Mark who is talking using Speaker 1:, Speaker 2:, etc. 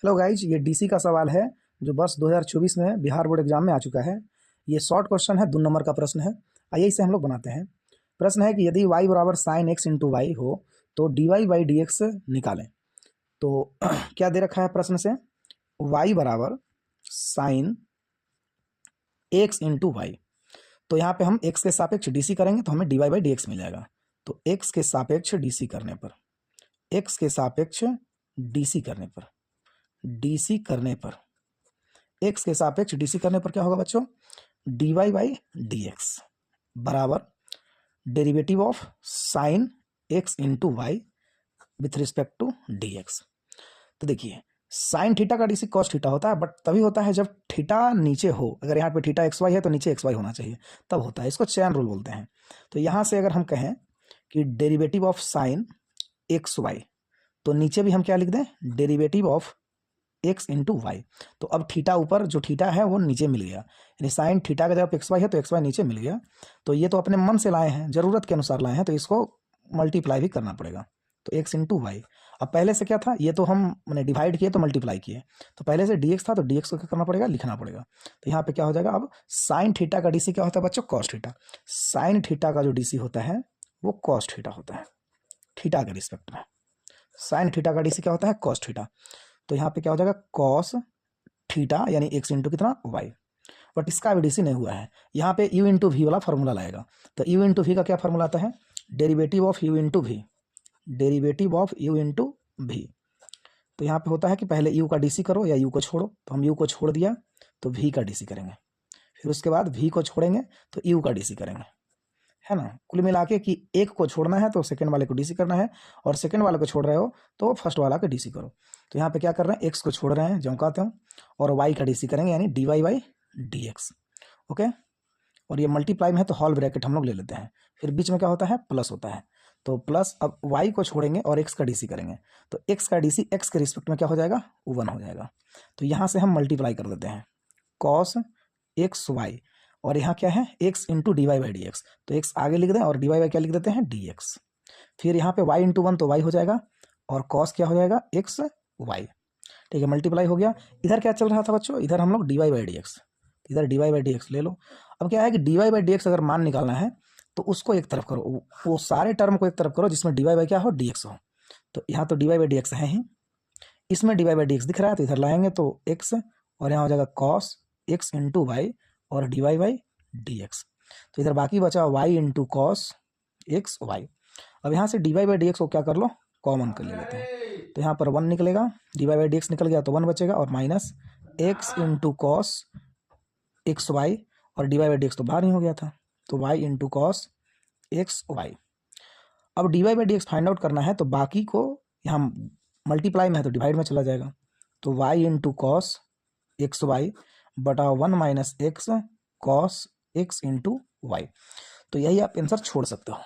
Speaker 1: Hello guys, ये DC का सवाल है जो वर्ष 2024 में बिहार बोर्ड एग्जाम में आ चुका है। ये शॉर्ट क्वेश्चन है, 2 नंबर का प्रश्न है। आइए इसे हम लोग बनाते हैं। प्रश्न है कि यदि y बराबर साइन एक्स इंटू वाई हो तो dy बाई डी एक्स निकालें। तो क्या दे रखा है प्रश्न से, y बराबर साइन एक्स इंटू वाई। तो यहाँ पे हम x के सापेक्ष डीसी करेंगे तो हमें dy बाई डी एक्स मिल जाएगा। तो x के सापेक्ष डीसी करने पर, x के सापेक्ष डीसी करने पर, डीसी करने पर, x के सापेक्ष डीसी करने पर क्या होगा बच्चों, dy बाई डी एक्स बराबर derivative of sine x into y with respect to d x. तो देखिए, साइन थीटा का डीसी कॉस थीटा होता है, बट तभी होता है जब थीटा नीचे हो। अगर यहाँ पे थीटा एक्स वाई है तो नीचे एक्स वाई होना चाहिए, तब होता है। इसको चैन रूल बोलते हैं। तो यहाँ से अगर हम कहें कि derivative of sine x y, तो नीचे भी हम क्या लिख दें, derivative of x into y. तो अब थीटा ऊपर, जो थीटा है वो नीचे मिल गया, यानी साइन थीटा का जब एक्स वाई है तो एक्स वाई नीचे मिल गया। तो ये तो अपने मन से लाए हैं, जरूरत के अनुसार लाए हैं, तो इसको मल्टीप्लाई भी करना पड़ेगा। तो एक्स इंटू वाई, अब पहले से क्या था, ये तो हम मैंने डिवाइड किए तो मल्टीप्लाई किए। तो पहले से डी एक्स था तो डी एक्स को क्या करना पड़ेगा, लिखना पड़ेगा। तो यहाँ पे क्या हो जाएगा, अब साइन थीटा का डीसी क्या होता है बच्चों, कॉस थीटा। साइन थीटा का जो डीसी होता है वो कॉस थीटा होता है, थीटा के रिस्पेक्ट में। साइन थीटा का डीसी क्या होता है, कॉस थीटा। तो यहाँ पे क्या हो जाएगा, कॉस थीटा यानी एक्स इंटू कितना, वाई। बट इसका भी डीसी नहीं हुआ है, यहाँ पे यू इंटू वी वाला फॉर्मूला लाएगा। तो यू इंटू वी का क्या फॉर्मूला आता है, derivative of u into v, derivative of u into v. तो यहाँ पे होता है कि पहले यू का डीसी करो या यू को छोड़ो। तो हम यू को छोड़ दिया तो वी का डीसी करेंगे, फिर उसके बाद वी को छोड़ेंगे तो यू का डीसी करेंगे, है ना। कुल मिला के कि एक को छोड़ना है तो सेकंड वाले को डीसी करना है, और सेकंड वाले को छोड़ रहे हो तो फर्स्ट वाला का डीसी करो। तो यहाँ पे क्या कर रहे हैं, एक्स को छोड़ रहे हैं जो कहते हो, और वाई का डीसी करेंगे यानी d Y by D x. Okay, और ये मल्टीप्लाई में है तो होल ब्रैकेट हम लोग ले लेते हैं, फिर बीच में क्या होता है, प्लस होता है। तो प्लस, अब वाई को छोड़ेंगे और एक्स का डीसी करेंगे, तो एक्स का डीसी एक्स के रिस्पेक्ट में क्या हो जाएगा, 1 हो जाएगा। तो यहाँ से हम मल्टीप्लाई कर देते हैं, कॉस एक्स वाई, और यहाँ क्या है, x into d Y by D x. तो एक्स आगे लिख दें और डी वाई बाई क्या लिख देते हैं, डी एक्स। फिर यहाँ पे वाई इंटू 1 तो वाई हो जाएगा, और कॉस क्या हो जाएगा, एक्स वाई। ठीक है, मल्टीप्लाई हो गया। इधर क्या चल रहा था बच्चों, इधर हम लोग D Y by D X, इधर D Y by D X ले लो। अब क्या है कि D Y by D X अगर मान निकालना है तो उसको एक तरफ करो, वो सारे टर्म को एक तरफ करो जिसमें डी वाई बाई क्या हो, डी एक्स हो। तो यहाँ तो d Y by D x है ही, इसमें d Y by D x दिख रहा है, तो इधर लाएंगे तो एक्स, और यहाँ हो जाएगा कॉस एक्स इंटू वाई और D Y by D x. तो इधर बाकी बचा y into cos x Y. अब यहाँ से d Y by D x को क्या कर लो, कॉमन कर ले लेते हैं। तो यहाँ पर 1 निकलेगा, D Y by D X निकल गया तो 1 बचेगा, और minus X into cos x Y, और D Y by D x तो बाहर ही हो गया था, तो Y into cos x Y. अब D Y by D X find out करना है, तो बाकी को यहाँ मल्टीप्लाई में है तो डिवाइड में चला जाएगा। तो Y into cos x y बटा 1 minus x cos x into y. तो यही आप आंसर छोड़ सकते हो।